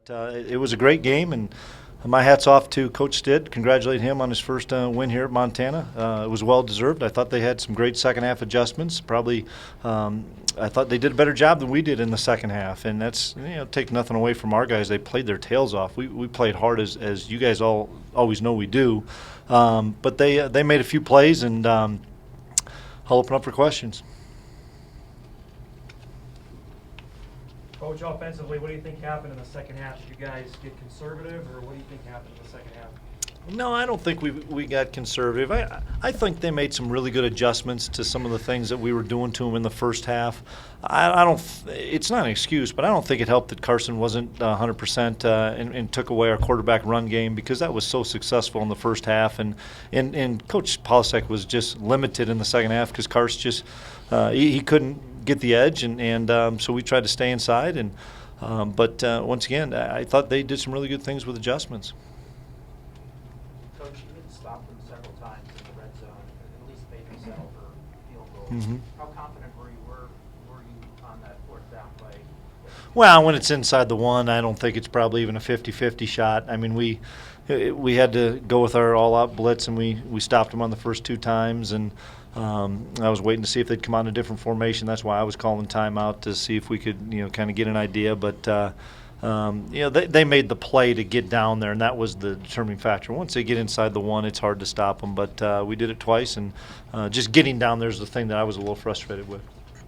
But it was a great game, and my hat's off to Coach Stitt. Congratulate him on his first win here at Montana. It was well-deserved. I thought they had some great second-half adjustments. Probably I thought they did a better job than we did in the second half, and that's, take nothing away from our guys. They played their tails off. We played hard, as you guys always know we do. But they made a few plays, and I'll open up for questions. Coach, offensively, what do you think happened in the second half? Did you guys get conservative, or what do you think happened in the second half? No, I don't think we got conservative. I think they made some really good adjustments to some of the things that we were doing to them in the first half. I don't. It's not an excuse, but I don't think it helped that Carson wasn't 100% and took away our quarterback run game, because that was so successful in the first half, and Coach Polasek was just limited in the second half because Carson just he couldn't get the edge, and so we tried to stay inside. But once again, I thought they did some really good things with adjustments. Coach, you did stop them several times in the red zone, at least maybe settle for field goals. Mm-hmm. How confident were you on that fourth down play? Well, when it's inside the one, I don't think it's probably even a 50-50 shot. I mean, we had to go with our all-out blitz, and we stopped them on the first two times, and I was waiting to see if they'd come out in a different formation. That's why I was calling timeout, to see if we could, kind of get an idea. But they made the play to get down there, and that was the determining factor. Once they get inside the one, it's hard to stop them. But we did it twice, and just getting down there is the thing that I was a little frustrated with.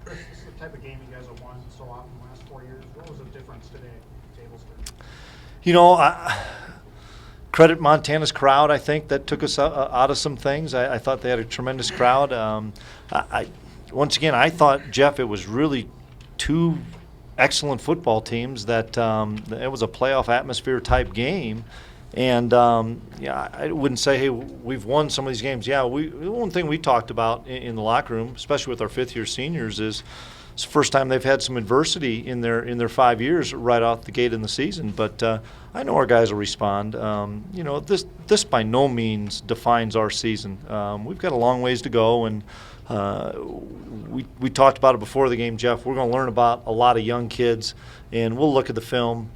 Chris, this is the type of game you guys have won so often in the last 4 years. What was the difference today at Tablesburg? Credit Montana's crowd, I think, that took us out of some things. I thought they had a tremendous crowd. Once again, I thought, Jeff, it was really two excellent football teams, that it was a playoff atmosphere type game. And, I wouldn't say, hey, we've won some of these games. Yeah, one thing we talked about in the locker room, especially with our fifth-year seniors, is it's the first time they've had some adversity in their 5 years right off the gate in the season. But I know our guys will respond. This by no means defines our season. We've got a long ways to go, and we talked about it before the game, Jeff. We're going to learn about a lot of young kids, and we'll look at the film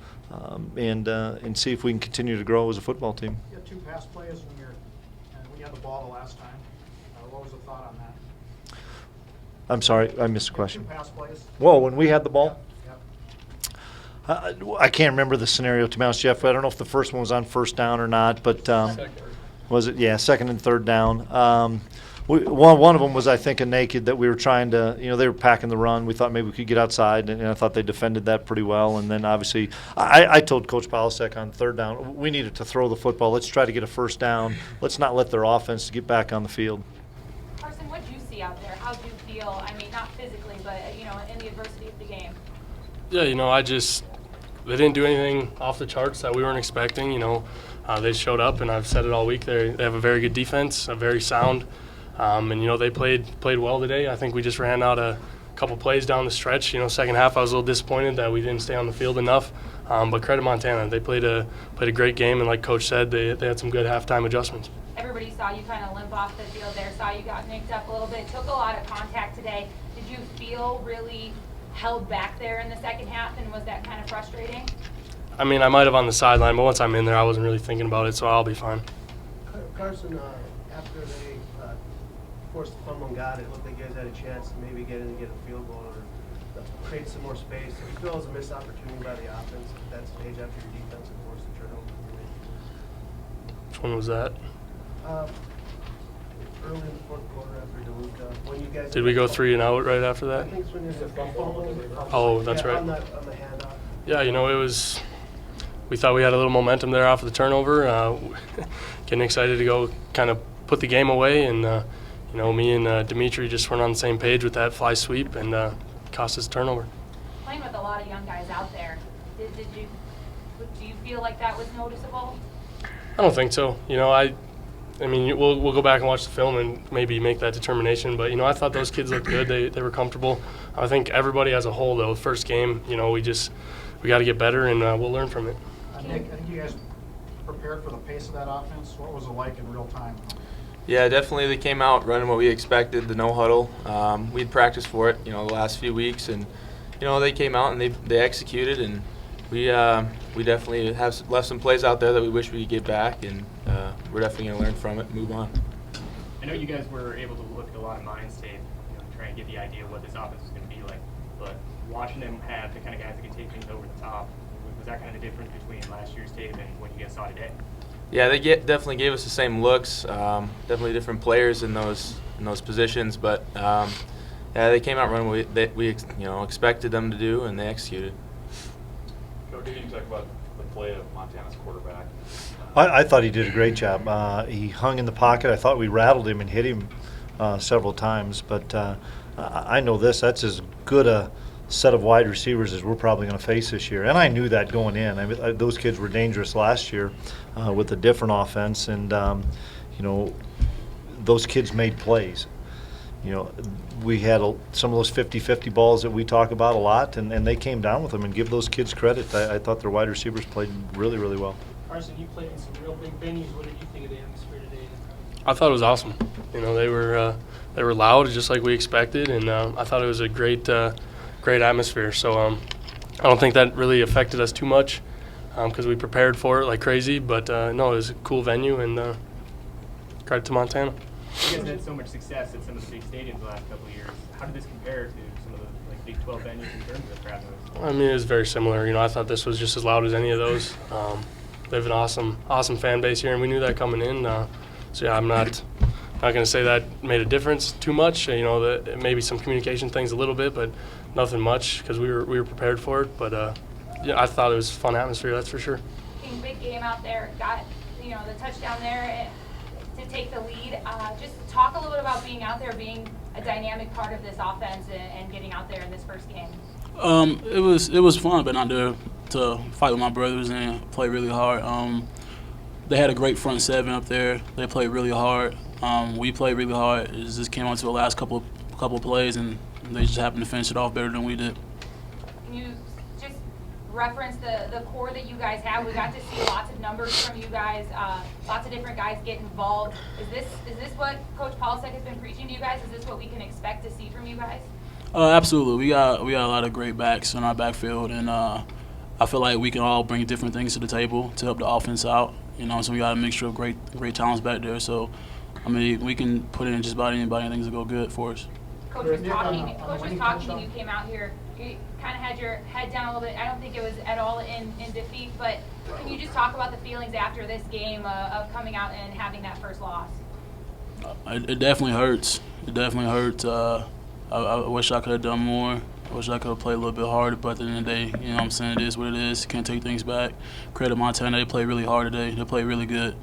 and see if we can continue to grow as a football team. You had two pass plays when you had the ball the last time. What was the thought on that? I'm sorry, I missed the question. Two pass plays. Whoa, when we had the ball? Yep. I can't remember the scenario, to be honest, Jeff. I don't know if the first one was on first down or not, but was it? Yeah, second and third down. One of them was, I think, a naked that we were trying to, they were packing the run. We thought maybe we could get outside, and I thought they defended that pretty well. And then, obviously, I told Coach Polasek on third down, we needed to throw the football. Let's try to get a first down. Let's not let their offense get back on the field. Carson, what did you see out there? How did you feel? I mean, not physically, but, in the adversity of the game. Yeah, they didn't do anything off the charts that we weren't expecting. They showed up, and I've said it all week. They have a very good defense, a very sound, and they played well today. I think we just ran out a couple plays down the stretch. Second half I was a little disappointed that we didn't stay on the field enough. But credit Montana, they played a great game, and like Coach said, they had some good halftime adjustments. Everybody saw you kind of limp off the field there, saw you got nicked up a little bit, took a lot of contact today. Did you feel really held back there in the second half, and was that kind of frustrating? I mean, I might have on the sideline, but once I'm in there, I wasn't really thinking about it, so I'll be fine. Carson, after they forced the fumble and got it, looked like you guys had a chance to maybe get in and get a field goal or create some more space. Did you feel it was a missed opportunity by the offense at that stage after your defense had forced the turnover? Which one was that? Early in the fourth quarter after DeLuca, when you guys Did we go 3 and out right after that? I think it's when there's a fumble. Oh, that's right. On the handoff. Yeah, it was. We thought we had a little momentum there off of the turnover. Getting excited to go kind of put the game away, and me and Dimitri just weren't on the same page with that fly sweep, and cost us a turnover. Playing with a lot of young guys out there, do you feel like that was noticeable? I don't think so. I mean, we'll go back and watch the film and maybe make that determination. But I thought those kids looked good. They were comfortable. I think everybody as a whole, though, first game, we got to get better, and we'll learn from it. Nick, I think you guys prepared for the pace of that offense. What was it like in real time? Yeah, definitely. They came out running what we expected, the no huddle. We'd practiced for it, the last few weeks, and they came out and they executed, and we definitely have left some plays out there that we wish we could get back, and we're definitely going to learn from it and move on. I know you guys were able to look at a lot of Lions tape, try and get the idea of what this offense was going to be like. But watching them have the kind of guys that can take things over the top, was that kind of the difference between last year's tape and what you guys saw today? Yeah, they definitely gave us the same looks. Definitely different players in those positions, but yeah, they came out running what we expected them to do, and they executed. Coach, can you talk about the play of Montana's quarterback? I thought he did a great job. He hung in the pocket. I thought we rattled him and hit him several times, but I know that's as good a set of wide receivers as we're probably going to face this year. And I knew that going in. I mean, those kids were dangerous last year with a different offense, and those kids made plays. We had some of those 50-50 balls that we talk about a lot, and they came down with them. And give those kids credit. I thought their wide receivers played really, really well. Carson, you played in some real big venues. What did you think of the atmosphere today? I thought it was awesome. They were loud, just like we expected, and I thought it was a great atmosphere. So I don't think that really affected us too much because we prepared for it like crazy. But no, it was a cool venue, and credit to Montana. You guys had so much success at some of the big stadiums the last couple of years. How did this compare to some of the Big 12 venues in terms of crowd noise? I mean, it was very similar. I thought this was just as loud as any of those. They have an awesome fan base here, and we knew that coming in. So yeah, I'm not going to say that made a difference too much. Maybe some communication things a little bit, but nothing much because we were prepared for it. But yeah, I thought it was a fun atmosphere, that's for sure. Big game out there, got the touchdown there to take the lead. Just talk a little bit about being out there, being a dynamic part of this offense, and getting out there in this first game. It was fun being out there to fight with my brothers and play really hard. They had a great front seven up there. They played really hard. We played really hard. It just came on to the last couple of plays, and they just happened to finish it off better than we did. Can you just reference the core that you guys have? We got to see lots of numbers from you guys, lots of different guys get involved. Is this what Coach Polsek has been preaching to you guys? Is this what we can expect to see from you guys? Absolutely. We got a lot of great backs in our backfield, and I feel like we can all bring different things to the table to help the offense out. So we got a mixture of great talents back there. So, I mean, we can put in just about anybody and things will go good for us. Coach was talking when you came out here. You kind of had your head down a little bit. I don't think it was at all in defeat, but can you just talk about the feelings after this game of coming out and having that first loss? It definitely hurts. It definitely hurts. I wish I could have done more. I wish I could have played a little bit harder, but at the end of the day, it is what it is. Can't take things back. Credit Montana. They played really hard today. They played really good.